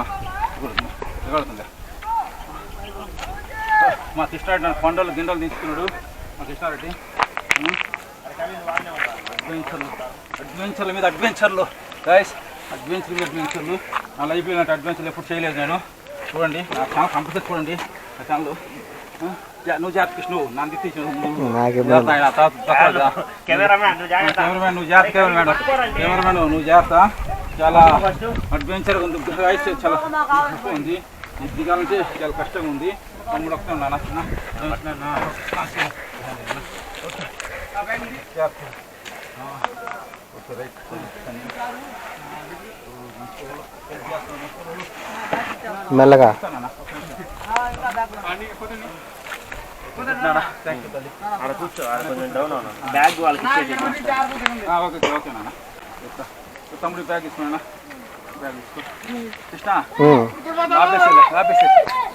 ఎగడుతుంది మా కృష్ణారెడ్డి నన్ను కొండలు గిండలు తీసుకున్నాడు. మా కృష్ణారెడ్డి అడ్వెంచర్ల మీద అడ్వెంచర్లు గైస్, అడ్వెంచర్లు నా లైఫ్లో ఇలాంటి అడ్వెంచర్లు ఎప్పుడు చేయలేదు నేను. చూడండి నా ఛానల్ కంపల్సరీ చూడండి నా ఛానల్. నువ్వు జాగ్రత్త కృష్ణ, నన్ను తిట్టి కెమెరామ్యాన్ నువ్వు జాగ్రత్త, కెమెరామ్యాన్ నువ్వు జాగ్రత్త. చాలా అడ్వెంచర్గా ఉంది గైస్, చాలా కష్టం ఉంది. దిగాలంటే చాలా కష్టంగా ఉంది. తమ్ముడు వస్తాను నాన్న మెల్లగా ఓకే నాన్న. తమ్ముడి బ్యాగ్ ఇస్తున్నా, బ్యాగ్ తీసుకో కృష్ణ.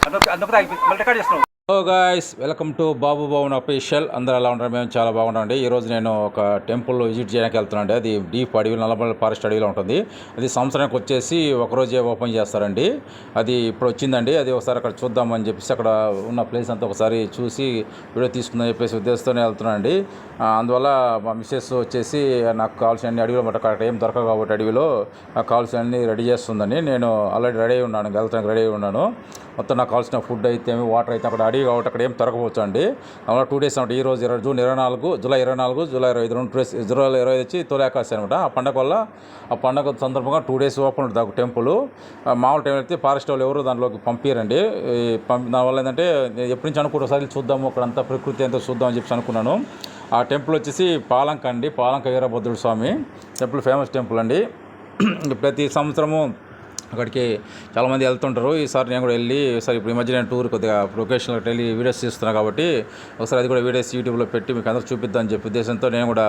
అదొకటి మళ్ళీ రికార్డ్ చేస్తున్నావు. Hello guys, welcome to Babu Bhavan official. అందరూ ఎలా ఉంటారు? మేము చాలా బాగుంటామండి. ఈరోజు నేను ఒక టెంపుల్ విజిట్ చేయడానికి వెళ్తున్నానండి. అది డీప్ అడవి, నల్లమల ఫారెస్ట్ అడవిలో ఉంటుంది. అది సంవత్సరానికి వచ్చేసి ఒకరోజే ఓపెన్ చేస్తారండి. అది ఇప్పుడు వచ్చిందండి. అది ఒకసారి అక్కడ చూద్దామని చెప్పేసి అక్కడ ఉన్న ప్లేస్ అంతా ఒకసారి చూసి వీడియో తీసుకుందని చెప్పేసి ఉద్దేశంతోనే వెళ్తున్నానండి. అందువల్ల మా మిస్సెస్ వచ్చేసి నాకు కావాల్సిన అడవిలో అక్కడ ఏం దొరకవు కాబట్టి అడవిలో నాకు కావాల్సినవన్నీ రెడీ చేస్తుందని. నేను ఆల్రెడీ రెడీ అయి ఉన్నాను, వెళ్తానికి రెడీ అయి ఉన్నాను. మొత్తం నాకు కావాల్సిన ఫుడ్ అయితే వాటర్ అయితే అక్కడ అడిగి కాబట్టి అక్కడ ఏం దొరకపోవచ్చు అండి. అందువల్ల 2 days అనమాట. ఈరోజు June 24, July 24, July 25, 2 days. July 25 వచ్చి తొలి ఏకాదశి అనమాట. ఆ పండగ వల్ల ఆ పండగ సందర్భంగా 2 days ఓపెన్ ఉంటుంది ఆ టెంపుల్. మామూలు టైం అయితే ఫారెస్ట్ వాళ్ళు ఎవరు దాంట్లోకి పంపించరండి. దానివల్ల ఏంటంటే ఎప్పటి నుంచి అనుకుంటే ఒకసారి చూద్దాము అక్కడంతా ప్రకృతి ఎంతో చూద్దామని చెప్పి అనుకున్నాను. ఆ టెంపుల్ వచ్చేసి పాలంక అండి, పాలంక వీరభద్రుడు స్వామి టెంపుల్, ఫేమస్ టెంపుల్ అండి. ప్రతి సంవత్సరము అక్కడికి చాలామంది వెళ్తుంటారు. ఈసారి నేను కూడా వెళ్ళి ఈసారి ఇప్పుడు ఈ మధ్య నేను టూర్ కొద్దిగా లొకేషన్లోకి వెళ్ళి వీడియోస్ తీస్తున్నాను కాబట్టి ఒకసారి అది కూడా వీడియోస్ యూట్యూబ్లో పెట్టి మీకు అందరూ చూపిద్దామని చెప్పి ఉద్దేశంతో నేను కూడా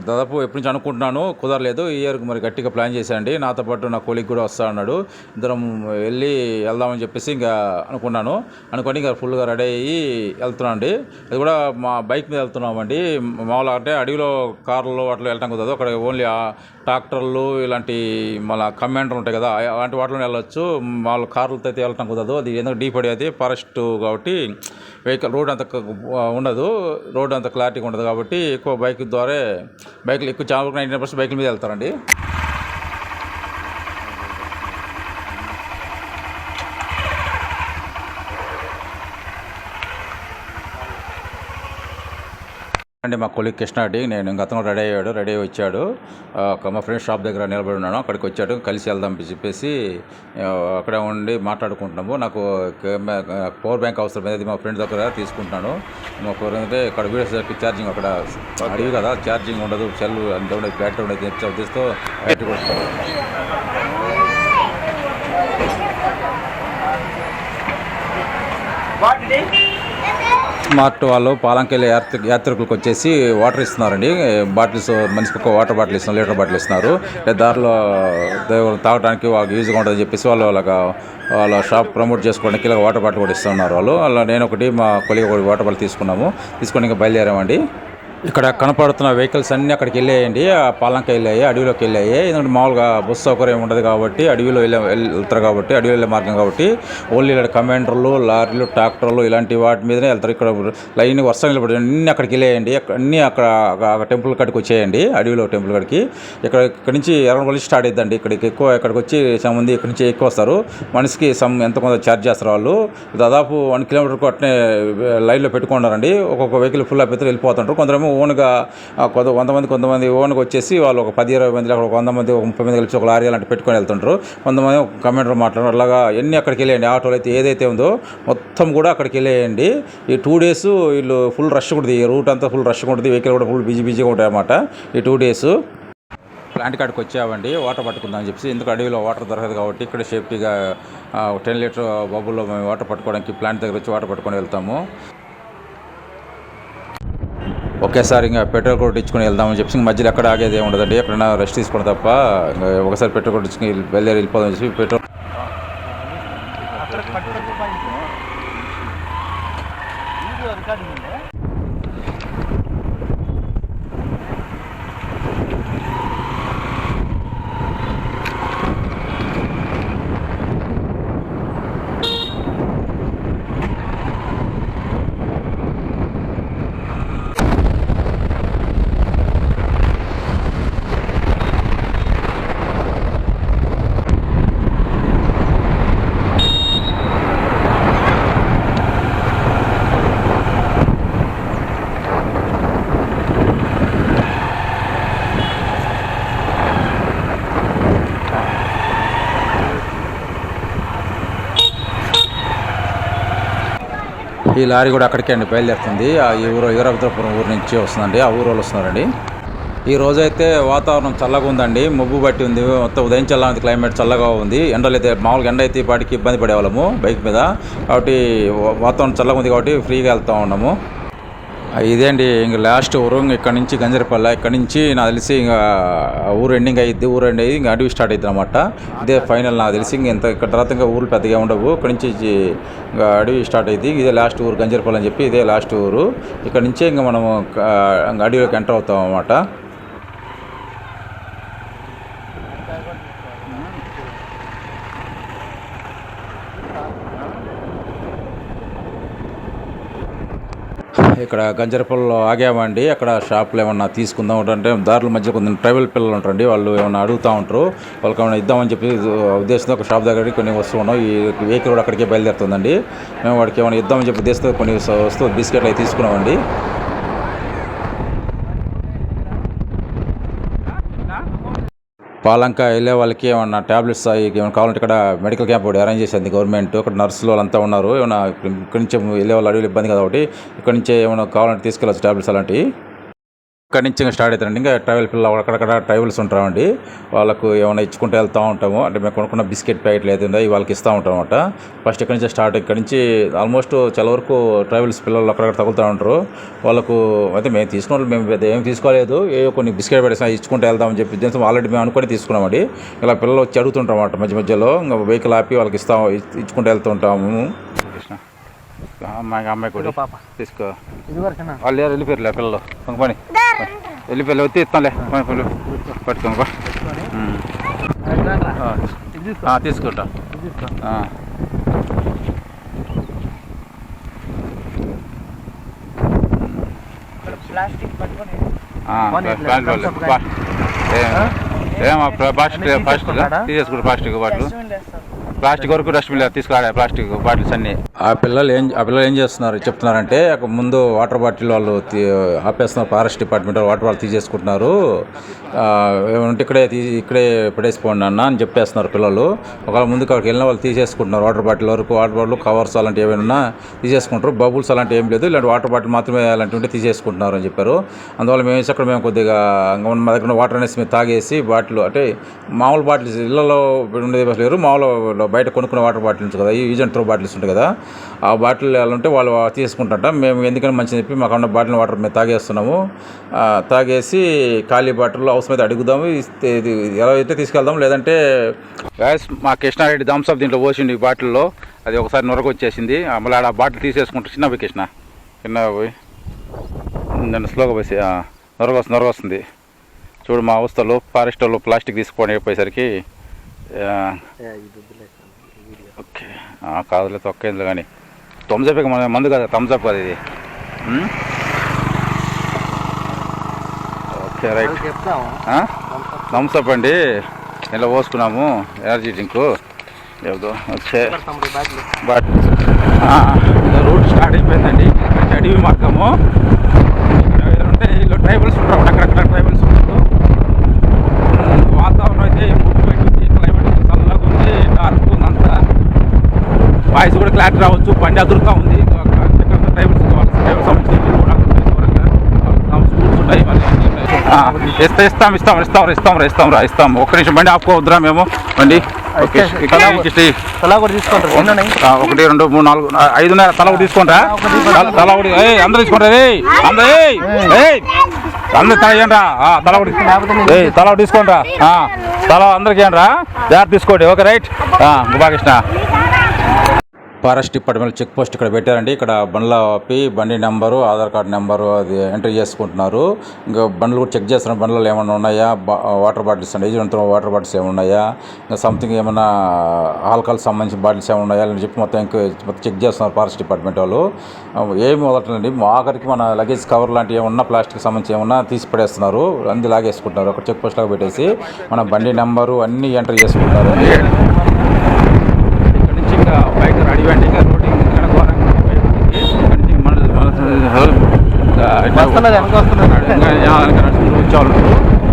దాదాపు ఎప్పటి నుంచి అనుకుంటున్నాను, కుదరలేదు. ఈ ఇయర్కి మరి గట్టిగా ప్లాన్ చేశానండి. నాతో పాటు నా కొలీగ్ కూడా వస్తా అన్నాడు. ఇద్దరం వెళ్ళి వెళ్దామని చెప్పేసి ఇంకా అనుకొని ఇంకా ఫుల్గా రెడీ అయ్యి వెళ్తున్నాను అండి. అది కూడా మా బైక్ మీద వెళ్తున్నామండి. మామూలుగా అంటే అడవిలో కార్లలో అట్లా వెళ్ళటం కుదరదు. అక్కడ ఓన్లీ ట్రాక్టర్లు ఇలాంటి మళ్ళీ కమాండర్లు ఉంటాయి కదా, అలాంటి వాటిలో వెళ్ళొచ్చు. వాళ్ళు కార్లతో అయితే వెళ్ళటం కుదరదు. అది ఎందుకంటే డీప్ అడవి ఫారెస్ట్ కాబట్టి వెహికల్ రోడ్ అంత ఉండదు, రోడ్ అంత క్లారిటీగా ఉండదు కాబట్టి ఎక్కువ బైక్లు ఎక్కువ చాలా 99% బైకుల మీద వెళ్తారండి. అండి మా కొలీగ్ కృష్ణారెడ్డి, నేను గతంలో రెడీ అయ్యి వచ్చాడు. మా ఫ్రెండ్ షాప్ దగ్గర నిలబడి ఉన్నాను. అక్కడికి వచ్చాడు, కలిసి వెళ్దాం చెప్పేసి అక్కడే ఉండి మాట్లాడుకుంటున్నాము. నాకు పవర్ బ్యాంక్ అవసరం, అది మా ఫ్రెండ్ దగ్గర తీసుకుంటున్నాను. మాకు అంటే ఇక్కడ వీడియోస్ ఛార్జింగ్ అక్కడ అడివి కదా, ఛార్జింగ్ ఉండదు, సెల్ అంత ఉండదు, బ్యాటరీ ఉండదు. ఉద్దేశంతో బ్యాటరీ కొడుతున్నాను. స్మార్ట్ వాళ్ళు పాలంకెళ్ళే యాత్రికులకు వచ్చేసి వాటర్ ఇస్తున్నారండి. బాటిల్స్, మనిషికి ఒక వాటర్ బాటిల్ ఇస్తున్నారు, లీటర్ బాటిల్ ఇస్తున్నారు. దారిలో తాగడానికి వాళ్ళకి యూజ్గా ఉంటుందని చెప్పేసి వాళ్ళ షాప్ ప్రమోట్ చేసుకోవడానికి ఇలా వాటర్ బాటిల్ కూడా ఇస్తున్నారు వాళ్ళు. అలా నేను ఒకటి, మా కొలీగ్ ఒకటి వాటర్ బాటిల్ తీసుకొని ఇంకా బయలుదేరామండి. ఇక్కడ కనపడుతున్న వెహికల్స్ అన్నీ అక్కడికి వెళ్ళాయండి. పాలంక వెళ్ళాయి, అడవిలోకి వెళ్ళాయి. ఎందుకంటే మామూలుగా బస్సు సౌకర్యం ఉండదు కాబట్టి అడవిలో వెళ్తారు కాబట్టి, అడవిలో వెళ్ళే మార్గం కాబట్టి ఓన్లీ ఇలా కమాండర్లు, లారీలు, ట్రాక్టర్లు ఇలాంటి వాటి మీదనే వెళ్తారు. ఇక్కడ లైన్ వర్షం నిలబడి అన్నీ అక్కడికి వెళ్ళాయండి. అన్నీ అక్కడ టెంపుల్ కాడికి వచ్చాయండి, అడవిలో టెంపుల్ కాడికి. ఇక్కడ నుంచి ఎర్రగొండపల్లి స్టార్ట్ అవుతుందండి. ఇక్కడికి వచ్చి చాలా మంది ఇక్కడి నుంచి ఎక్కువ వస్తారు. మనిషికి ఎంత కొంత ఛార్జ్ చేస్తారు వాళ్ళు. దాదాపు 1 kilometer అట్నే లైన్లో పెట్టుకున్నారండి. ఒక్కొక్క వెహికల్ ఫుల్ అయిపోతే వెళ్ళిపోతుంటారు. కొందరేమో ఓన్గా 100 ఓన్గా వచ్చేసి వాళ్ళు ఒక 10-20 మంది, అక్కడ 100 మంది, 30 మంది కలిసి ఒక లారీ అలాంటి పెట్టుకొని వెళ్తుంటారు. కొంతమంది కమాండర్ మాట్లాడారు. అలాగా ఎన్ని అక్కడికి వెళ్ళేయండి. ఆటోలు అయితే ఏదైతే ఉందో మొత్తం కూడా అక్కడికి వెళ్ళేయండి. ఈ 2 days వీళ్ళు ఫుల్ రష్ ఉంటుంది. ఈ రూట్ అంతా ఫుల్ రష్గా ఉంటుంది. వెహికల్ కూడా ఫుల్ బిజీగా ఉంటాయి అన్నమాట ఈ 2 days. ప్లాంట్ కాడికి వచ్చామండి వాటర్ పట్టుకుందామని చెప్పేసి. ఎందుకు అడవిలో వాటర్ దొరకదు కాబట్టి ఇక్కడ సేఫ్టీగా 10 లీటర్ బబుల్లో మేము వాటర్ పట్టుకోవడానికి ప్లాంట్ దగ్గర వచ్చి వాటర్ పట్టుకొని వెళ్తాము. ఒకేసారి ఇంకా పెట్రోల్ కూడా ఇచ్చుకొని వెళ్దామని చెప్పి మధ్యలో ఎక్కడ ఆగేది ఏమి ఉండదండి. ఎక్కడైనా రెస్ట్ తీసుకోవడం తప్ప ఒకసారి పెట్రోల్ కూడా ఇచ్చుకుని వెళ్ళిపోదామని చెప్పి పెట్రోల్ ఈ లారీ కూడా అక్కడికే అండి బయలుదేరుతుంది. ఈ ఊరు వీరభద్రపురం ఊరు నుంచి వస్తుందండి. ఆ ఊరు వాళ్ళు వస్తున్నారండి. ఈ రోజైతే వాతావరణం చల్లగా ఉందండి. మబ్బు బట్టి ఉంది. మొత్తం ఉదయం చల్లగా క్లైమేట్ చల్లగా ఉంది. ఎండలు అయితే మామూలుగా ఎండ అయితే పాటికి ఇబ్బంది పడేవాళ్ళము బైక్ మీద. కాబట్టి వాతావరణం చల్లగా ఉంది కాబట్టి ఫ్రీగా వెళ్తూ ఉన్నాము. ఇదే అండి ఇంక లాస్ట్ ఊరు. ఇక్కడ నుంచి గంజరపల్లె. ఇక్కడ నుంచి నాకు తెలిసి ఇంకా ఊరు ఎండింగ్ అయ్యిద్ది. ఊరు ఎండ్ అయ్యి ఇంకా అడవి స్టార్ట్ అవుతుంది అనమాట. ఇదే ఫైనల్ నాకు తెలిసి ఇంత ఇక్కడ తర్వాత ఇంకా ఊరు పెద్దగా ఉండవు. ఇక్కడ నుంచి ఇంకా అడవి స్టార్ట్ అయ్యింది. ఇదే లాస్ట్ ఊరు గంజరపల్లె అని చెప్పి ఇదే లాస్ట్ ఊరు. ఇక్కడ నుంచే ఇంకా మనము అడవిలోకి ఎంటర్ అవుతాం అన్నమాట. ఇక్కడ గంజరపల్లిలో ఆగామండి. అక్కడ షాపులు ఏమన్నా తీసుకుందాం అంటే దారుల మధ్య కొంచెం ట్రైబల్ పిల్లలు ఉంటారండి. వాళ్ళు ఏమన్నా అడుగుతూ ఉంటారు. వాళ్ళకి ఏమైనా ఇద్దామని చెప్పి ఉద్దేశంతో ఒక షాప్ దగ్గరికి కొన్ని వస్తువు ఉన్నాం. ఈ వెహికల్ కూడా అక్కడికే బయలుదేరుతుందండి. మేము వాడికి ఏమైనా ఇద్దామని చెప్పి ఉద్దేశంతో కొన్ని వస్తువులు బిస్కెట్లు అవి తీసుకున్నామండి. పాలంక వెళ్ళే వాళ్ళకి ఏమన్నా ట్యాబ్లెట్స్ ఏమైనా కావాలంటే ఇక్కడ మెడికల్ క్యాంప్ ఒకటి అరేంజ్ చేసింది గవర్నమెంట్. ఇక్కడ నర్సులు వాళ్ళంతా ఉన్నారు. ఏమైనా ఇక్కడి నుంచి వెళ్ళే వాళ్ళు అడవిలో ఇబ్బంది కాబట్టి ఇక్కడ నుంచే ఏమైనా కావాలంటే తీసుకెళ్ళచ్చు ట్యాబ్లెట్స్ అలాంటివి. ఇక్కడ నుంచి ఇంకా స్టార్ట్ అవుతారండి. ఇంకా ట్రైబల్ పిల్లలు అక్కడక్కడ ట్రైబల్స్ ఉంటామండి. వాళ్ళకు ఏమైనా ఇచ్చుకుంటూ వెళ్తూ ఉంటాము. అంటే మేము కొనుక్కున్న బిస్కెట్ ప్యాకెట్లు ఏదైనా వాళ్ళకి ఇస్తూ ఉంటాం అనమాట. ఫస్ట్ ఇక్కడ నుంచి స్టార్ట్. ఇక్కడ నుంచి ఆల్మోస్ట్ చాలా వరకు ట్రైబల్స్ పిల్లలు అక్కడక్కడ తగులుతూ ఉంటారు. వాళ్ళకు అయితే మేము తీసుకున్న వాళ్ళు మేము ఏం తీసుకోలేదు. కొన్ని బిస్కెట్ పెట్టేసి ఇచ్చుకుంటూ వెళ్దామని చెప్పి ఆల్రెడీ మేము అనుకుని తీసుకున్నామండి. ఇలా పిల్లలు వచ్చి అడుగుతుంటాం అన్నమాట మధ్య మధ్యలో. ఇంకా వెహికల్ ఆపి వాళ్ళకి ఇచ్చుకుంటూ వెళ్తూ ఉంటాము. అమ్మాయి కూడా తీసుకో. వాళ్ళు వెళ్ళిపోయారులే పిల్లలు. పని వెళ్ళిపోయి వచ్చి ఇస్తాంలే పట్టుకో. తీసుకుంటా. తీసేసుకుంటా ప్లాస్టిక్ బాటిల్. ప్లాస్టిక్ వరకు డస్ట్బిన్ తీసుకురాలే ప్లాస్టిక్ బాటిల్స్ అన్ని. ఆ పిల్లలు ఏం చేస్తున్నారు చెప్తున్నారంటే ముందు వాటర్ బాటిల్ వాళ్ళు ఆపేస్తున్నారు. ఫారెస్ట్ డిపార్ట్మెంట్ వాటర్ బాటిల్ తీసేసుకుంటున్నారు. ఏమంటే ఇక్కడే పడేసిపోండి అన్న అని చెప్పేస్తున్నారు పిల్లలు. ఒకవేళ ముందుకు అక్కడికి వెళ్ళిన వాళ్ళు తీసేసుకుంటున్నారు. వాటర్ బాటిల్ వరకు వాటర్ బాటిల్ కవర్స్ అలాంటివి ఏమైనా తీసేసుకుంటారు. బబుల్స్ అలాంటివి ఏం లేదు. ఇలాంటి వాటర్ బాటిల్ మాత్రమే అలాంటివి ఉంటే తీసేసుకుంటున్నారు అని చెప్పారు. అందువల్ల మేము కొద్దిగా మా దగ్గర వాటర్ అనేసి మేము తాగేసి బాటిల్ అంటే మామూలు బాటిల్స్ ఇళ్లలో ఉండేది లేరు. మామూలు బయట కొనుక్కునే వాటర్ బాటిల్స్ కదా, ఈ యూజ్ అండ్ త్రో బాటిల్స్ ఉంటాయి కదా, ఆ బాటిల్ ఎలా ఉంటే వాళ్ళు తీసుకుంటారట. మేము ఎందుకని మంచిది చెప్పి మాకు ఉన్న బాటిల్ వాటర్ మేము తాగేస్తున్నాము. తాగేసి ఖాళీ బాటిల్లో అవసరమైతే అడుగుదాము, ఇస్తే ఎలా అయితే తీసుకెళ్దాము. లేదంటే మా కృష్ణారెడ్డి థమ్స్అప్ దీంట్లో పోసిండి బాటిల్లో, అది ఒకసారి నొరగ వచ్చేసింది. మళ్ళీ ఆ బాటిల్ తీసేసుకుంటారు. చిన్న కృష్ణ పోయి నన్ను స్లోగా పోసి నొరగ వస్తుంది. చూడు మా అవస్థలో ఫారెస్ట్ వాళ్ళు ప్లాస్టిక్ తీసుకొని అయిపోయేసరికి ఓకే కాదులే తొక్కేందులో కానీ థమ్స్అప్ మన మందు కదా, థమ్స్అప్ కదా ఇది. Okay right. థమ్స్అప్ అండి ఇలా పోసుకున్నాము ఎనర్జీ డ్రింకు. లేదు ఓకే బట్ రూట్ స్టార్ట్ అయిపోయిందండి. అడవి మార్గము. అంటే వీళ్ళు ట్రైబల్స్ ఉంటారు, అక్కడక్కడ ట్రైబల్స్ ఉంటారు. వాతావరణం అయితే క్లైమేట్ చల్లగా ఉంది, డార్క్ ఉంది అంతా. వాయిస్ కూడా క్లారిటీ రావచ్చు. బండి అదురుతూ ఉంది. ట్రైబల్స్ ఇస్తాం. ఒక్క నిమిషం బండి ఆపుకోవద్దురా మేము. బండి ఓకే 1 2 3 4 5 ఉన్నాయి. తల ఒకటి తీసుకుంటా. తల ఒకటి అందరూ తీసుకుంటారు. అందరు తల ఇవ్వండి. తల ఒకటి తీసుకుంటా. తల అందరికి ఇవ్వండి. జాగ్రత్త తీసుకోండి. Okay right. Balakrishna forest department check post ఇక్కడ పెట్టారండి. ఇక్కడ బండ్ల ఆపి బండి నెంబరు, ఆధార్ కార్డు నెంబరు అది ఎంట్రీ చేసుకుంటున్నారు. ఇంకా బండ్లు కూడా చెక్ చేస్తున్నారు. బండ్లలో ఏమైనా ఉన్నాయా, వాటర్ బాటిల్స్ అండి, ఏజెంట్ వాటర్ బాటిల్స్ ఏమున్నాయా, ఇంకా సంథింగ్ ఏమైనా ఆల్కహాల్ సంబంధించిన బాటిల్స్ ఏమున్నాయా అని చెప్పి మొత్తం చెక్ చేస్తున్నారు ఫారెస్ట్ డిపార్ట్మెంట్ వాళ్ళు. ఏమి వదలట్లండి. ఆఖరికి మన లగేజ్ కవర్ లాంటివి ఏమన్నా ప్లాస్టిక్ సంబంధించి ఏమన్నా తీసి పడేస్తున్నారు. అన్ని లాగేసుకుంటున్నారు. ఒక చెక్ పోస్ట్ లాగా పెట్టేసి మన బండి నెంబరు అన్నీ ఎంట్రీ చేసుకుంటారు. బయట అడివండి రోడ్డు ఇక్కడ ఘోరంగా వచ్చేవాళ్ళు.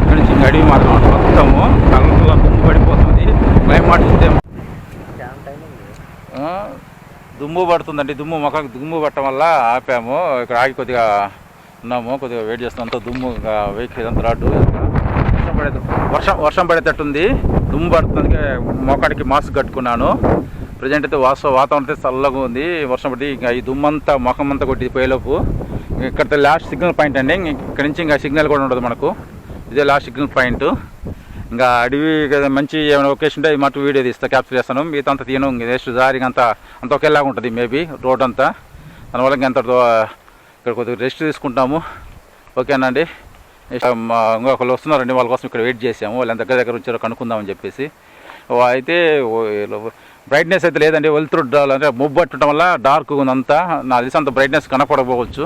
ఇక్కడ నుంచి ఇంకా అడివి మార్గం మొత్తము కళ్ళలో పడిపోతుంది. క్లైమేట్ చూస్తే దుమ్ము పడుతుందండి. దుమ్ము పట్టడం వల్ల ఆపాము. ఇక్కడ ఆగి కొద్దిగా ఉన్నాము, కొద్దిగా వెయిట్ చేస్తాం. అంతా దుమ్ము వెహికల్ అంతా రాడ్డు వర్షం పడేటట్టుంది. దుమ్ము పడుతుంది. మొక్కడికి మాస్క్ కట్టుకున్నాను. ప్రజెంట్ అయితే వాతావరణం అయితే చల్లగా ఉంది. వర్షం పడి ఇంకా ఈ దుమ్మంతా మొఖం అంతా కొట్టి పోయేలోపు ఇక్కడ లాస్ట్ సిగ్నల్ పాయింట్ అండి. ఇక్కడ నుంచి ఇంకా సిగ్నల్ కూడా ఉండదు మనకు. ఇదే లాస్ట్ సిగ్నల్ పాయింట్. ఇంకా అడవి మంచి ఏమైనా లొకేషన్ ఉంటే అది మటు వీడియో తీస్తా, క్యాప్చర్ చేస్తాను. మిగతా అంతా తీయను. నెక్స్ట్ దారికి అంతా ఒకేలాగా ఉంటుంది మేబీ రోడ్ అంతా. దానివల్ల ఇంకెంత ఇక్కడ కొద్దిగా రెస్ట్ తీసుకుంటాము. ఓకేనండి. ఇంకొకళ్ళు వస్తున్నారండి, వాళ్ళ కోసం ఇక్కడ వెయిట్ చేసాము. వాళ్ళు ఎంత దగ్గర వచ్చారో కనుక్కుందామని చెప్పేసి. అయితే బ్రైట్నెస్ అయితే లేదండి. వెళ్తురు అంటే ముబ్బు పట్టడం వల్ల డార్క్ ఉందంతా. నాకు తెలిసి అంత బ్రైట్నెస్ కనపడకపోవచ్చు.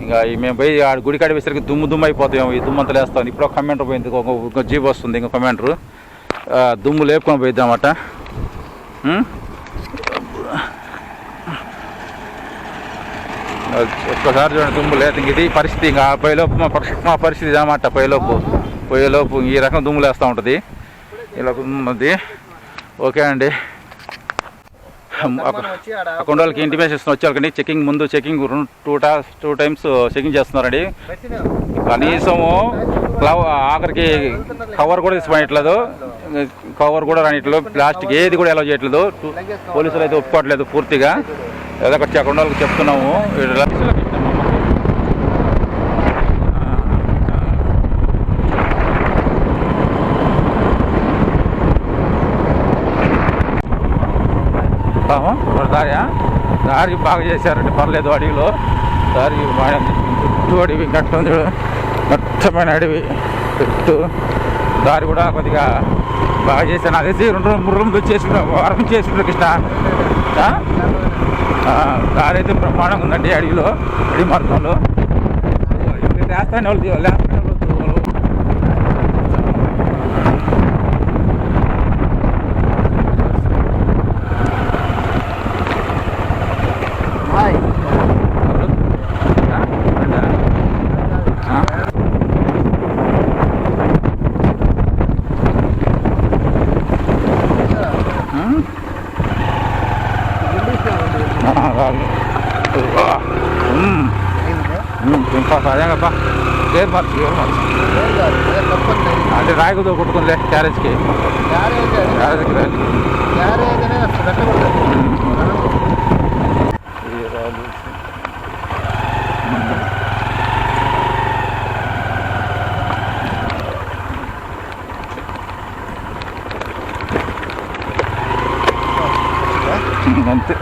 ఇంకా మేము పోయి గుడి కాడి వేసరికి దుమ్ము అయిపోతాం. ఈ దుమ్ము అంతా లేస్తాం. ఇప్పుడు ఒక కమెంటర్ పోయింది, ఇంకో జీప్ వస్తుంది, ఇంకో కమెంటర్ దుమ్ము లేపుకొని పోయిద్ది అన్నమాట. ఒక్కసారి చూడండి దుమ్ము లేదు. ఇంక ఇది పరిస్థితి. ఇంకా పోయేలోపు మా పరిస్థితి అన్నమాట. పోయేలోపు ఈ రకం దుమ్ము లేస్తూ ఉంటుంది. ఇలా ఉంది. ఓకే అండి. అక్కడ వాళ్ళకి ఇంటిమేషన్ వచ్చే వాళ్ళకి చెకింగ్ 2 టైమ్స్ చెకింగ్ చేస్తున్నారండి. కనీసము ఆఖరికి కవర్ కూడా తీసుకోవట్లేదు, కవర్ కూడా రానిట్లేదు, ప్లాస్టిక్ ఏది కూడా అలౌ చేయట్లేదు. పోలీసులు అయితే ఒప్పుకోవట్లేదు పూర్తిగా. ఏదో ఒకటి అక్కడ వాళ్ళకి చెప్తున్నాము. దారి బాగా చేశారండి, పర్లేదు. అడవిలో దారి చుట్టూ అడవి దట్టమైన అడవి చుట్టూ దారి కూడా కొద్దిగా బాగా చేశాను. అదేసి 2-3 రోజులు వారం చేసిండ్రు కృష్ణ. దారి అయితే బ్రహ్మాండంగా ఉందండి అడవిలో, అడవి మార్గంలో. లేస్తానే వాళ్ళు అదేగప్ప పేరు మార్చి అంటే రాయకుతో కొట్టుకుందిలే క్యారేజ్కి. అంతే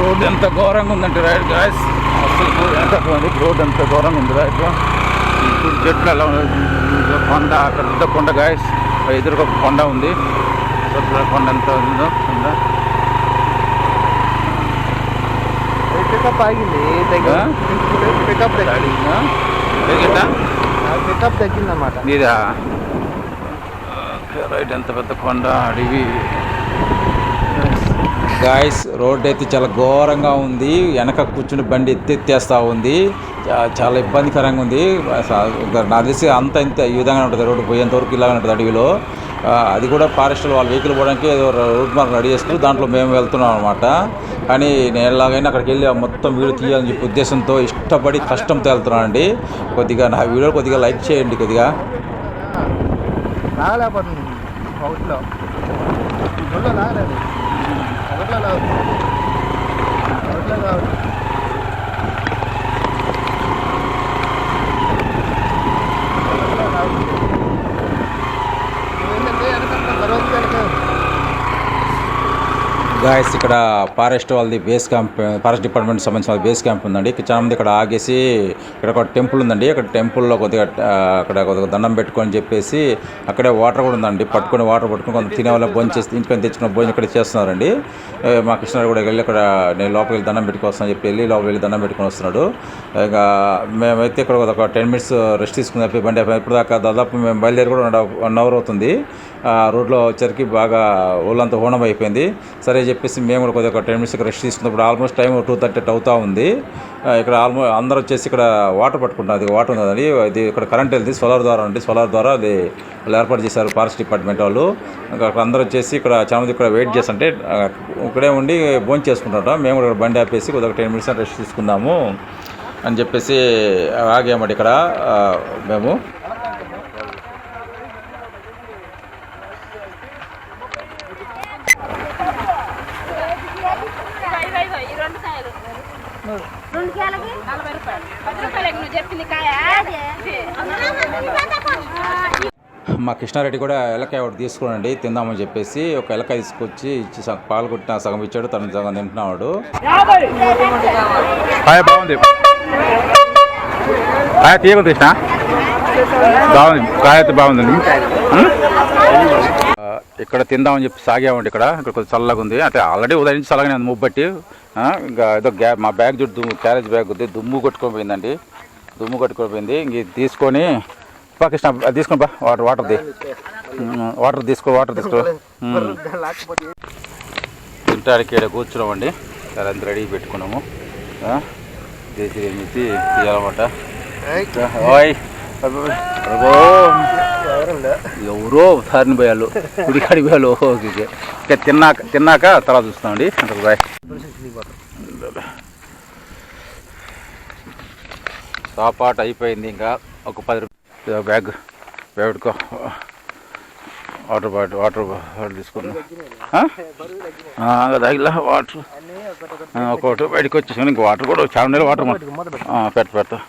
రోడ్ ఎంత ఘోరంగా ఉందంటే రైట్ గాయస్. అసలు రోడ్ ఎంత ఘోరంగా ఉంది రైట్. ఇప్పుడు చెట్లు ఎలా కొండ, పెద్ద కొండ గాయస్. ఎదురుగా ఒక కొండ ఉంది. కొండ ఎంత ఉందో పికప్ ఆగింది. పికప్ తగ్గిందన్నమాట. ఇదా రైట్. ఎంత పెద్ద కొండ, అడవి గాయస్. రోడ్ అయితే చాలా ఘోరంగా ఉంది. వెనక కూర్చుని బండి ఎత్తేస్తూ ఉంది. చాలా ఇబ్బందికరంగా ఉంది. నాకు తెలిసి ఇంత ఈ విధంగా ఉంటుంది రోడ్డు పోయేంత వరకు ఇలాగే ఉంటుంది అడవిలో. అది కూడా ఫారెస్ట్లో వాళ్ళ వెహికల్ పోవడానికి ఏదో రూట్ మార్క్ రెడీ చేస్తూ దాంట్లో మేము వెళ్తున్నాం అనమాట. కానీ నేను ఎలాగైనా అక్కడికి వెళ్ళి మొత్తం వీడియో తీయాలని చెప్పి ఉద్దేశంతో ఇష్టపడి కష్టంతో వెళ్తున్నాను అండి. కొద్దిగా నా వీడియో కొద్దిగా లైక్ చేయండి. కొద్దిగా రాలేకపోతుంది ఒకటిలో రాలేదు. గాయస్ ఇక్కడ ఫారెస్ట్ వాళ్ళది బేస్ క్యాంప్, ఫారెస్ట్ డిపార్ట్మెంట్ సంబంధించిన బేస్ క్యాంప్ ఉందండి. చాలా మంది ఇక్కడ ఆగేసి ఇక్కడ ఒక టెంపుల్ ఉందండి. అక్కడ టెంపుల్లో కొద్దిగా అక్కడ కొద్దిగా దండం పెట్టుకొని చెప్పేసి అక్కడే వాటర్ కూడా ఉందండి. వాటర్ పట్టుకొని కొంత తినే వాళ్ళకి భోజనం చేసి ఇంటికి తెచ్చుకున్న భోజనం ఇక్కడ చేస్తున్నారండి. మా కృష్ణ కూడా వెళ్ళి అక్కడ నేను లోపలికి వెళ్ళి దండం పెట్టుకొని వస్తాను చెప్పి లోపలికి వెళ్ళి దండం పెట్టుకొని వస్తున్నాడు. ఇంకా మేమైతే ఇక్కడ ఒక 10 minutes రెస్ట్ తీసుకుని చెప్పి బండి ఇప్పుడు దాకా దాదాపు మేము బయలుదేరి కూడా 1 hour అవుతుంది. రోడ్లో వచ్చరికి బాగా ఊళ్ళంతా హోనం అయిపోయింది. సరే చెప్పేసి మేము కూడా కొద్దిగా 10 minutes రెస్ట్ తీసుకున్నప్పుడు ఆల్మోస్ట్ టైం 2:30 అవుతూ ఉంది. ఇక్కడ అందరూ వచ్చేసి ఇక్కడ వాటర్ పట్టుకుంటున్నారు. అది వాటర్ ఉందండి. ఇది ఇక్కడ కరెంట్ వెళ్తుంది సోలార్ ద్వారా అండి. సోలార్ ద్వారా అది వాళ్ళు ఏర్పాటు చేశారు ఫారెస్ట్ డిపార్ట్మెంట్ వాళ్ళు. ఇంకా అక్కడ అందరూ వచ్చేసి ఇక్కడ చాలా మంది ఇక్కడ వెయిట్ చేస్తుంటే ఇక్కడే ఉండి భోజనం చేసుకుంటాం. మేము కూడా బండి ఆపేసి కొద్దిగా 10 minutes రెస్ట్ తీసుకుందాము అని చెప్పేసి ఆగామండి ఇక్కడ మేము. మా కృష్ణారెడ్డి కూడా ఎలకాయ ఒకటి తీసుకున్నాండి తిందామని చెప్పేసి ఒక ఎలకాయ తీసుకొచ్చి ఇచ్చి పాలు కొట్టిన సగం ఇచ్చాడు, తను సగం తింటున్నాడు. బాగుంది కాయ తీయకు కృష్ణ, బాగుంది కాయ అయితే బాగుందండి. ఇక్కడ తిందామని చెప్పి సాగామండి. ఇక్కడ కొంచెం చల్లగా ఉంది, అంటే ఆల్రెడీ ఉదయం నుంచి చల్లగానే ఉంది ముబ్బట్టి. ఇంకా ఏదో మా బ్యాగ్ చుట్టూ క్యారేజ్ బ్యాగ్ ఉంది, దుమ్ము కొట్టుకొని పోయిందండి. దుమ్ము కొట్టుకొని పోయింది. ఇంక తీసుకొని కృష్ణ తీసుకొని బా వాటర్ తీసుకో తింటానికి ఇక్కడ కూర్చున్నామండి. సరే అంత రెడీ పెట్టుకున్నాము. దేశీ ఏమిటి తీయాలన్నమాట. ఎవరో సారిని పోయాలు గుడికాడికి పోయాలు. ఓకే ఇంకా తిన్నాక తర్వాత చూస్తామండి. బాయ్. సాపాటు అయిపోయింది. ఇంకా ఒక 10 రూపాయలు బ్యాగ్ పెట్టుకో. వాటర్ బాటిల్ తీసుకున్నాం తగిలా వాటర్ ఒకటి బయటకు వచ్చేసాను. ఇంక వాటర్ కూడా చాలా నీళ్ళు వాటర్ పెడతా.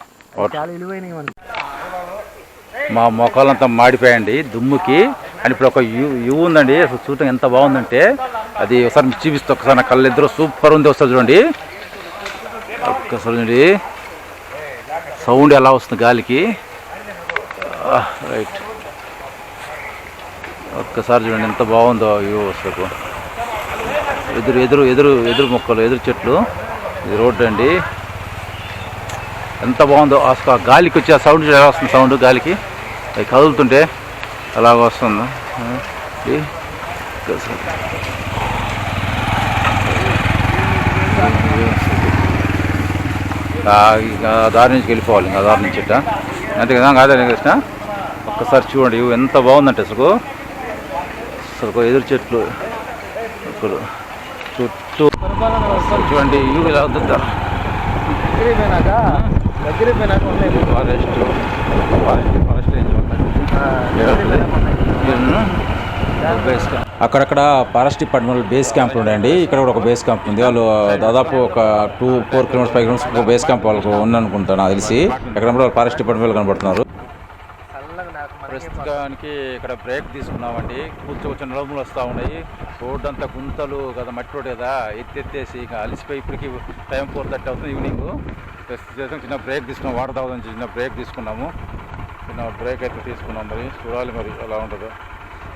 మా మొక్కలంతా మాడిపోయండి దుమ్ముకి. అని ఇప్పుడు ఒక యూ ఉందండి, అసలు చూడటం ఎంత బాగుందంటే అది ఒకసారి చూపిస్తే ఒకసారి నా కళ్ళు ఇద్దరు సూపర్ ఉంది. ఒకసారి చూడండి, ఒక్కసారి చూడండి సౌండ్ ఎలా వస్తుంది గాలికి. రైట్, ఒక్కసారి చూడండి ఎంత బాగుందో వ్యూ. అసలు ఎదురు మొక్కలు, ఎదురు చెట్లు, ఇది రోడ్డు అండి. ఎంత బాగుందో అసలు గాలికి వచ్చే సౌండ్ ఎలా వస్తుంది. సౌండ్ గాలికి అది కదులుతుంటే అలాగ వస్తుంది. దారి నుంచి వెళ్ళిపోవాలి. ఇంకా దారి నుంచి అంతే కదా, కాదే కృష్ణ. ఒక్కసారి చూడండి ఎంత బాగుందంటే అసలు ఎదురు చెట్లు చుట్టూ చూడండి ఇవి ఇలా వద్దా. అక్కడక్కడ ఫారెస్ట్ డిపార్ట్మెంట్ బేస్ క్యాంపులు ఉన్నాయండి. ఇక్కడ కూడా ఒక బేస్ క్యాంప్ ఉంది. వాళ్ళు దాదాపు ఒక 2-4 kilometers 5 kilometers బేస్ క్యాంప్ వాళ్ళకు ఉందనుకుంటాను నాకు తెలిసి. ఎక్కడ కూడా ఫారెస్ట్ డిపార్ట్మెంట్ కనబడుతున్నారు. ప్రస్తుతానికి ఇక్కడ బ్రేక్ తీసుకున్నామండి. కూర్చొచ్చిన నలుగులు వస్తూ ఉన్నాయి. రోడ్డు అంతా గుంతలు కదా, మట్టి రోడ్డు కదా, ఎత్తేసి ఇక అలిసిపోయి ఇప్పటికి టైం 4:30 అవుతుంది ఈవినింగ్. ప్రస్తుతం చిన్న బ్రేక్ తీసుకున్నాం, వాటర్ తాగుదాం చిన్న బ్రేక్ తీసుకున్నాము. చిన్న బ్రేక్ అయితే తీసుకున్నాం. మరి చూడాలి మరి ఎలా ఉంటుందో.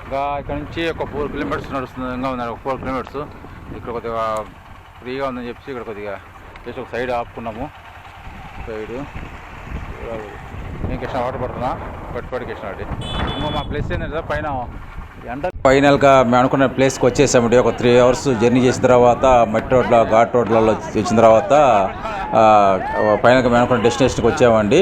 ఇంకా ఇక్కడ నుంచి ఒక 4 kilometers నడుస్తుంది. ఇంకా ఉంది ఒక 4 kilometers. ఇక్కడ కొద్దిగా ఫ్రీగా ఉందని చెప్పి ఇక్కడ కొద్దిగా జస్ట్ ఒక సైడ్ ఆపుకున్నాము. సైడు నేను కృష్ణ వాటర్ పడుతున్నా, పట్టుపడి కృష్ణ ఒకటి. ఇంకా మా ప్లేస్ ఏంటంటే పైన ఫైనల్గా మేము అనుకున్న ప్లేస్కి వచ్చేసామండి. ఒక 3 hours జర్నీ చేసిన తర్వాత మట్టి రోడ్ల ఘాట్ రోడ్లలో వచ్చిన తర్వాత ఫైనల్గా మేము అనుకున్న డెస్టినేషన్కి వచ్చామండి.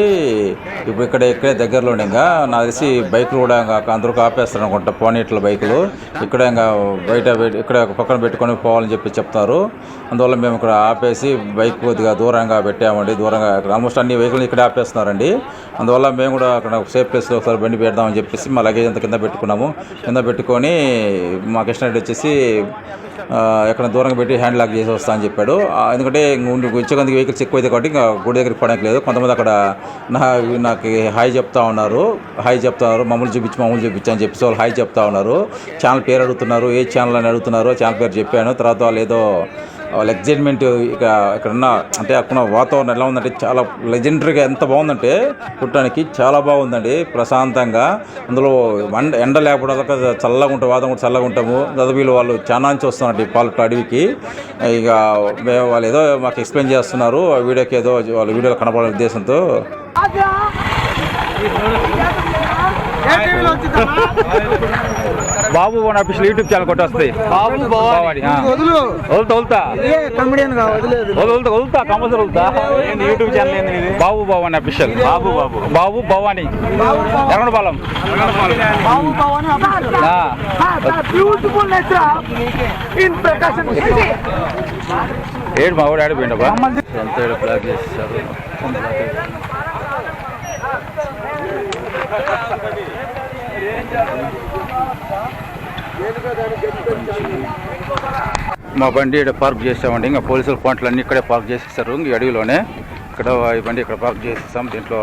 ఇప్పుడు ఇక్కడే దగ్గరలోనే ఇంకా నాకు తెలిసి బైకులు కూడా ఇంకా అందరూ ఆపేస్తారు అనుకుంటా, పోనీట్ల బైకులు ఇక్కడ ఇంకా బయట ఇక్కడ పక్కన పెట్టుకొని పోవాలని చెప్పి చెప్తారు. అందువల్ల మేము ఇక్కడ ఆపేసి బైక్ కొద్దిగా దూరంగా పెట్టామండి. దూరంగా ఆల్మోస్ట్ అన్ని వెహికల్ని ఇక్కడే ఆపేస్తున్నారండి. అందువల్ల మేము కూడా అక్కడ సేఫ్ ప్లేస్లో ఒకసారి బండి పెడదామని చెప్పేసి మా లగేజ్ అంతా కింద పెట్టుకున్నాము. కింద పెట్టుకొని మా కృష్ణారెడ్డి వచ్చేసి ఎక్కడ దూరంగా పెట్టి హ్యాండ్ లాక్ చేసి వస్తా అని చెప్పాడు. ఎందుకంటే వచ్చేకొందికి వెహికల్స్ ఎక్కువైతే కాబట్టి ఇంకా గుడి దగ్గరికి పోవడానికి లేదు. కొంతమంది అక్కడ నాకు హాయ్ చెప్తా ఉన్నారు, మమ్మల్ని చూపించు అని చెప్పేసి వాళ్ళు హాయ్ చెప్తా ఉన్నారు. ఛానల్ పేరు అడుగుతున్నారు, ఏ ఛానల్ అని అడుగుతున్నారు. ఛానల్ పేరు చెప్పాను. తర్వాత వాళ్ళు ఏదో వాళ్ళ ఎగ్జైట్మెంట్ ఇక్కడున్న అంటే అక్కడ వాతావరణం ఎలా ఉందంటే చాలా లెజెండరీగా ఎంత బాగుందంటే చూడటానికి చాలా బాగుందండి. ప్రశాంతంగా అందులో ఎండ లేకపోవడం చల్లగా ఉంటాం, వాతావరణం కూడా చల్లగా ఉంటాము. చదువులు వాళ్ళు చాలా నుంచి వస్తున్నారు పాలట అడవికి. ఇక వాళ్ళు ఏదో మాకు ఎక్స్ప్లెయిన్ చేస్తున్నారు ఆ వీడియోకి, ఏదో వాళ్ళ వీడియోలో కనపడే ఉద్దేశంతో. బాబు భవన్ ఆఫీషియల్ యూట్యూబ్ ఛానల్ కొట్టి వస్తాయి. భవాని వదులుతా కంపల్సరీ వదులుతా. యూట్యూబ్ ఛానల్ ఏంది బాబు భవన్ ఆఫీషియల్. బాబు భవాని ఎర్రగొండపాలెం. ఏడు మా కూడా ఆడిపోయిండబ్బా. అంతా బ్లాక్ చేసేసారు. మా బండి ఇక్కడ పార్క్ చేసామండి. ఇంకా పోలీసుల పాయింట్లు అన్నీ ఇక్కడే పార్క్ చేసేసారు. ఇంక అడవిలోనే ఇక్కడ ఈ బండి ఇక్కడ పార్క్ చేసేసాం. దీంట్లో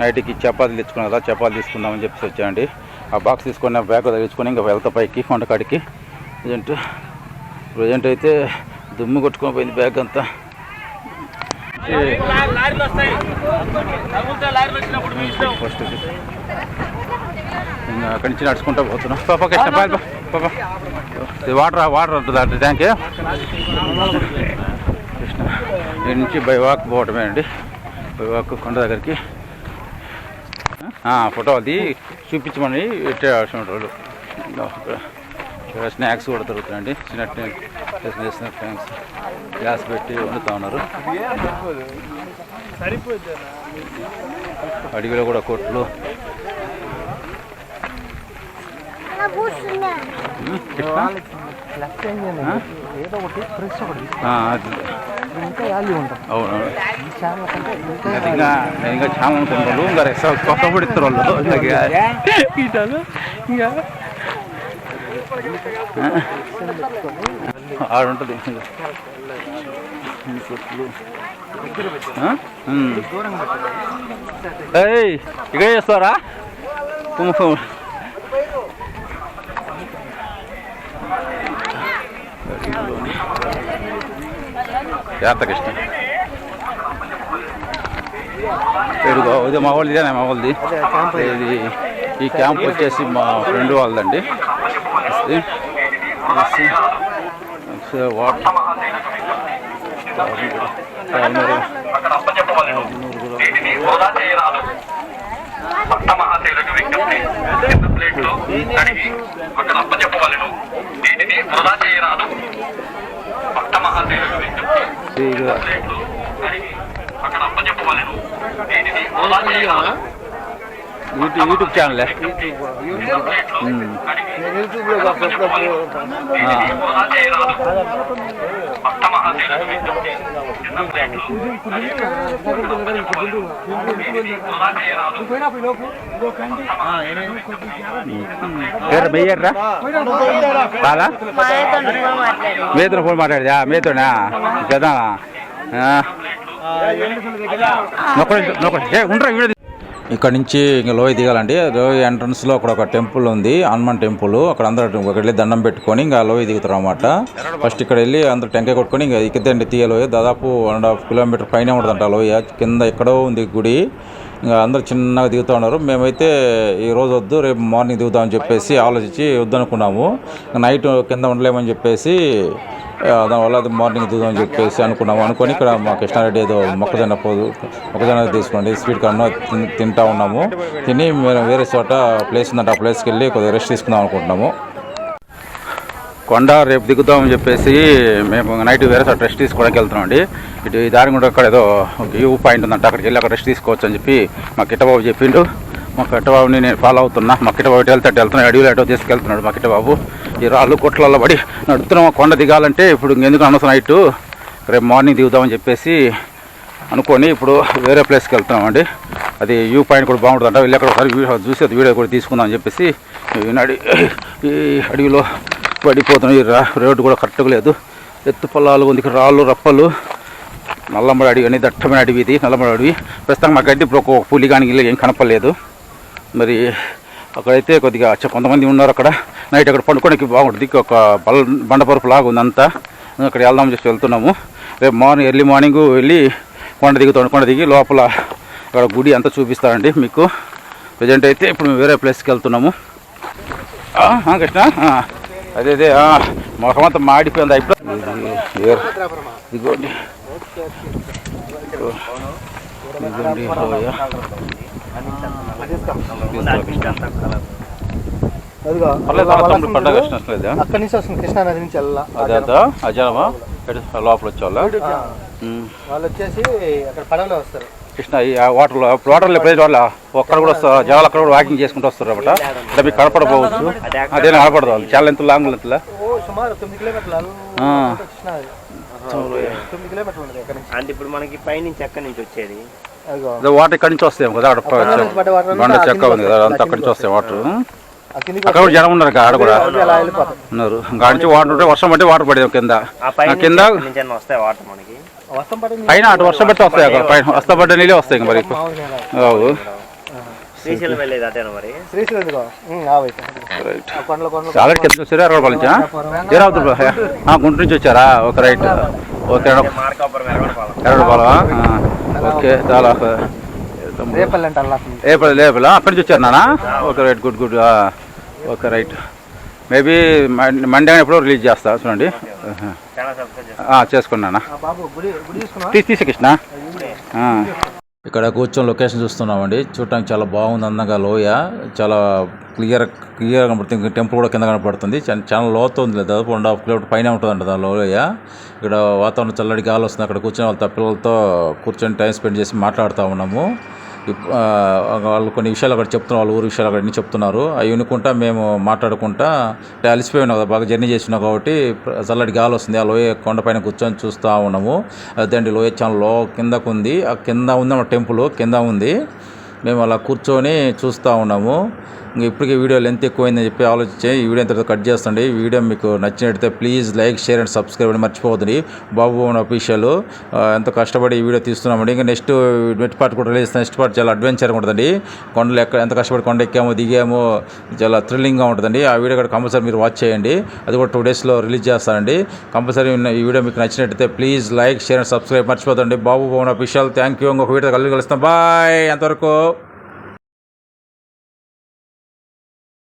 నైట్కి చపాతీలు తెచ్చుకున్నా కదా, చపాతీలు తీసుకుందామని చెప్పేసి వచ్చామండి. ఆ బాక్స్ తీసుకుని బ్యాగ్ తెచ్చుకొని ఇంకా వెళ్తా పైకి కొండకాడికి. ప్రజెంట్ అయితే దుమ్ము కొట్టుకొని పోయింది బ్యాగ్ అంతా. ఫస్ట్ ఇంకా అక్కడి నుంచి నడుచుకుంటూ పోతున్నాం. పాప వాటర్ ఉంటుంది అంటే ట్యాంక్ కృష్ణ. దీని నుంచి బై వాక్ పోవటమే అండి. బై వాక్ కొండ దగ్గరికి ఫోటో అది చూపించమని వాళ్ళు. స్నాక్స్ కూడా దొరుకుతున్నాయండి. చిన్న స్నాక్స్ గ్యాస్ పెట్టి వండుతూ ఉన్నారు. అడవిలో కూడా కొట్లు. అవును ఇంకా చాలా అనుకుంటారు. ఇంకా కొత్త పడిస్తారు వాళ్ళు. ఆడుంటుంది ఇక్కడ చేస్తారా? జాగ్రత్తగా ఇష్టం. ఇది మా వాళ్ళది. ఇదేనా మా వాళ్ళది? ఇది ఈ క్యాంప్ వచ్చేసి మా ఫ్రెండ్ వాళ్ళదండి. Water YouTube channel. మేయర్రా కాదా? మేతో ఫోన్ మాట్లాడదా? మేతోనా కదా? ఉండరా వీడియో. ఇక్కడ నుంచి ఇంకా లోయ దిగాలండి. లోయ ఎంట్రన్స్లో అక్కడ ఒక టెంపుల్ ఉంది, హనుమాన్ టెంపుల్. అక్కడ అందరూ వెళ్ళి దండం పెట్టుకొని ఇంకా లోయ దిగుతారు అన్నమాట. ఫస్ట్ ఇక్కడ వెళ్ళి అందరూ టెంకాయ కొట్టుకొని ఇంకా ఎక్కిద్దండి తీయ లోయ. దాదాపు 1.5 కిలోమీటర్ పైన ఉంటుందంట లోయ. కింద ఎక్కడో ఉంది గుడి. ఇంకా అందరూ చిన్నగా దిగుతూ ఉన్నారు. మేమైతే ఈరోజు వద్దు, రేపు మార్నింగ్ దిగుతామని చెప్పేసి ఆలోచించి వద్దనుకున్నాము. నైట్ కింద ఉండలేమని చెప్పేసి దానివల్ల అది మార్నింగ్ దిగుదామని చెప్పేసి అనుకొని ఇక్కడ మా కృష్ణారెడ్డి ఏదో మొక్కజొన్న తీసుకోండి స్వీట్ కార్న్ తింటా ఉన్నాము. తిని మేము వేరే చోట ప్లేస్ ఉందంటే ఆ ప్లేస్కి వెళ్ళి కొద్దిగా రెస్ట్ తీసుకుందాం అనుకుంటున్నాము. కొండ రేపు దిగుతామని చెప్పేసి మేము నైట్ వేరే చోట రెస్ట్ తీసుకోవడానికి వెళ్తున్నామండి. ఇటు ఈ దారి కూడా అక్కడ ఏదో వ్యూ పాయింట్ ఉందంట, అక్కడికి వెళ్ళి అక్కడ రెస్ట్ తీసుకోవచ్చు అని చెప్పి మా కిట్టబాబు చెప్పిండు. మా కిట్టబాబుని నేను ఫాలో అవుతున్నా. మా కిట్టబాబు వెళ్తున్నాడు, అడవిలో ఎటో తీసుకెళ్తున్నాడు మా కిట్టబాబు. ఈ రాళ్ళు కొట్లలో పడి నడుపుతున్నాం. కొండ దిగాలంటే ఇప్పుడు ఇంకెందుకు అనవసరం నైట్, రేపు మార్నింగ్ దిగుదామని చెప్పేసి అనుకొని ఇప్పుడు వేరే ప్లేస్కి వెళ్తున్నామండి. అది వ్యూ పాయింట్ కూడా బాగుంటుందంట. వెళ్ళి అక్కడ ఒకసారి చూసి అది వీడియో కూడా తీసుకుందాం అని చెప్పేసి ఈ అడవిలో పడిపోతున్నాయి. రోడ్డు కూడా కరెక్ట్గా లేదు, ఎత్తు పొలాలు ఉంది, రాళ్ళు రప్పలు. నల్లమడి అడవి అని దట్టమైన అడవి ఇది, నల్లమడి అడవి. ప్రస్తుతం మాకైతే ఇప్పుడు ఒక పులి కానీ ఏం కనపడలేదు. మరి అక్కడైతే కొద్దిగా కొంతమంది ఉన్నారు. అక్కడ నైట్ అక్కడ పండుకోవడానికి బాగుంటుంది. ఒక బండపరుపు లాగా ఉంది అంతా. అక్కడ వెళ్దామని చెప్పి వెళ్తున్నాము. రేపు ఎర్లీ మార్నింగ్ వెళ్ళి కొండ దిగి లోపల అక్కడ గుడి అంతా చూపిస్తారండి మీకు. ప్రజెంట్ అయితే ఇప్పుడు మేము వేరే ప్లేస్కి వెళ్తున్నాము. కృష్ణ అదే మొహమంతా మాడిపోయింది అయిపోయింది. ఇదిగోండి అదిగో పర్లేదు తమ్ముడు పడ్డా కష్టం లేదా అక్కడి నుంచి వస్తుంది కృష్ణా నది నుంచి వెళ్ళా అదే అజలమా లోపల వచ్చేవాళ్ళ వాళ్ళు వచ్చేసి అక్కడ పడవలో వస్తారు కృష్ణ ఈ వాటర్లో ప్లేస్ వాళ్ళ ఒక్కడ కూడా వస్తారు జనాలు అక్కడ కూడా వాకింగ్ చేసుకుంటూ వస్తారు అనమాట అంటే మీకు కనపడపోవచ్చు అదే కనపడదు వాళ్ళు చాలా ఎంత లాంగ్ లెంత్లా సుమారు 9 కిలోమీటర్లు కృష్ణా 9 కిలోమీటర్లు ఉంది అక్కడ నుంచి. అంటే ఇప్పుడు మనకి పైనుంచి ఎక్కడి నుంచి వచ్చేది అదిగో వాటర్ ఇక్కడి నుంచి వస్తాయి కదా అక్కడ బండ చెక్క ఉంది కదా అంతా అక్కడి నుంచి వస్తాయి వాటర్ ఆ కిందికి అక్కడ కూడా జనం ఉన్నారు ఆడ కూడా అలా వెళ్ళిపోతాం ఉన్నారు ఇంకా నుంచి వాటర్ ఉంటే వర్షం పట్టి వాటర్ పడేది కింద ఆ పై కింద నుంచి అన్న వస్తాయి వాటర్ మనకి వర్షం పడింది పైన అటు వర్షం పడితే వస్తాయి అక్కడ పైన వస్తా పడ్డ నీళ్ళే వస్తాయి ఇంకా మరి అవు. శ్రీశైలం వెళ్ళేది అదేనా మరి శ్రీశైలం ఇదిగో రైట్ ఆ కొండలు కొండలు చాలా కింద వచ్చారు ఎర్రగొండ నుంచా గుంటూరు నుంచి వచ్చారా ఒక right okay Markapuram Yerragondapalem okay చాలా రేపల్లి అంటే అలా లేపలా అక్కడి నుంచి వచ్చారు నానా okay right good good okay right maybe Monday ఎప్పుడో రిలీజ్ చేస్తా చూడండి చాలా సబ్స్క్రైబ్ చేసుకున్నానా బాబు గుడి గుడి తీసుకున్నా తీసి కృష్ణ ఇక్కడ కూర్చొని లొకేషన్ చూస్తున్నామండి చూడటానికి చాలా బాగుంది అందంగా లోయ చాలా క్లియర్గా కనపడుతుంది టెంపుల్ కూడా కింద కనపడుతుంది చాలా లోతు ఉంది దాదాపు 1.5 కిలోమీటర్ పైన ఉంటుందంట దాని లోయ ఇక్కడ వాతావరణం చల్లటి గాలి వస్తుంది అక్కడ కూర్చొని వాళ్ళ పిల్లలతో కూర్చొని టైం స్పెండ్ చేసి మాట్లాడుతూ ఉన్నాము వాళ్ళు కొన్ని విషయాలు అక్కడ చెప్తున్నారు వాళ్ళ ఊరు విషయాలు అక్కడ అన్నీ చెప్తున్నారు అవి వినుకుంటా మేము మాట్లాడుకుంటా అలసిపోయినాం కదా బాగా జర్నీ చేసినాం కాబట్టి చల్లటి గాలి వస్తుంది ఆ లోయ కొండపైన కూర్చొని చూస్తూ ఉన్నాము అదండి లోయ చాలా కిందకు ఉంది ఆ కింద ఉంది మన టెంపుల్ కింద ఉంది మేము అలా కూర్చొని చూస్తూ ఉన్నాము ఇంకా ఇప్పటికీ వీడియో లెంత్ ఎక్కువైందని చెప్పి ఆలోచించి ఈ వీడియో ఇంత కట్ చేస్తుంది ఈ వీడియో మీకు నచ్చినట్టయితే please like share and subscribe అని మర్చిపోవద్దండి బాబు భవన్ అఫీషియల్ ఎంతో కష్టపడి ఈ వీడియో తీస్తున్నామండి ఇంకా నెక్స్ట్ పార్ట్ కూడా రిలీజ్ నెక్స్ట్ పార్ట్ చాలా అడ్వెంచర్గా ఉంటుందండి కొండలు ఎంత కష్టపడి కొండ ఎక్కామో దిగామో చాలా థ్రిల్లింగ్గా ఉంటుందండి ఆ వీడియో కూడా కంపల్సరీ మీరు వాచ్ చేయండి అది కూడా 2 డేస్లో రిలీజ్ చేస్తానండి కంపల్సరీ ఈ వీడియో మీకు నచ్చినట్టయితే please like share and subscribe మర్చిపోదండి Babu Bhavan official thank you ఇంకొక వీడియో కలుస్తాం బాయ్ అంతవరకు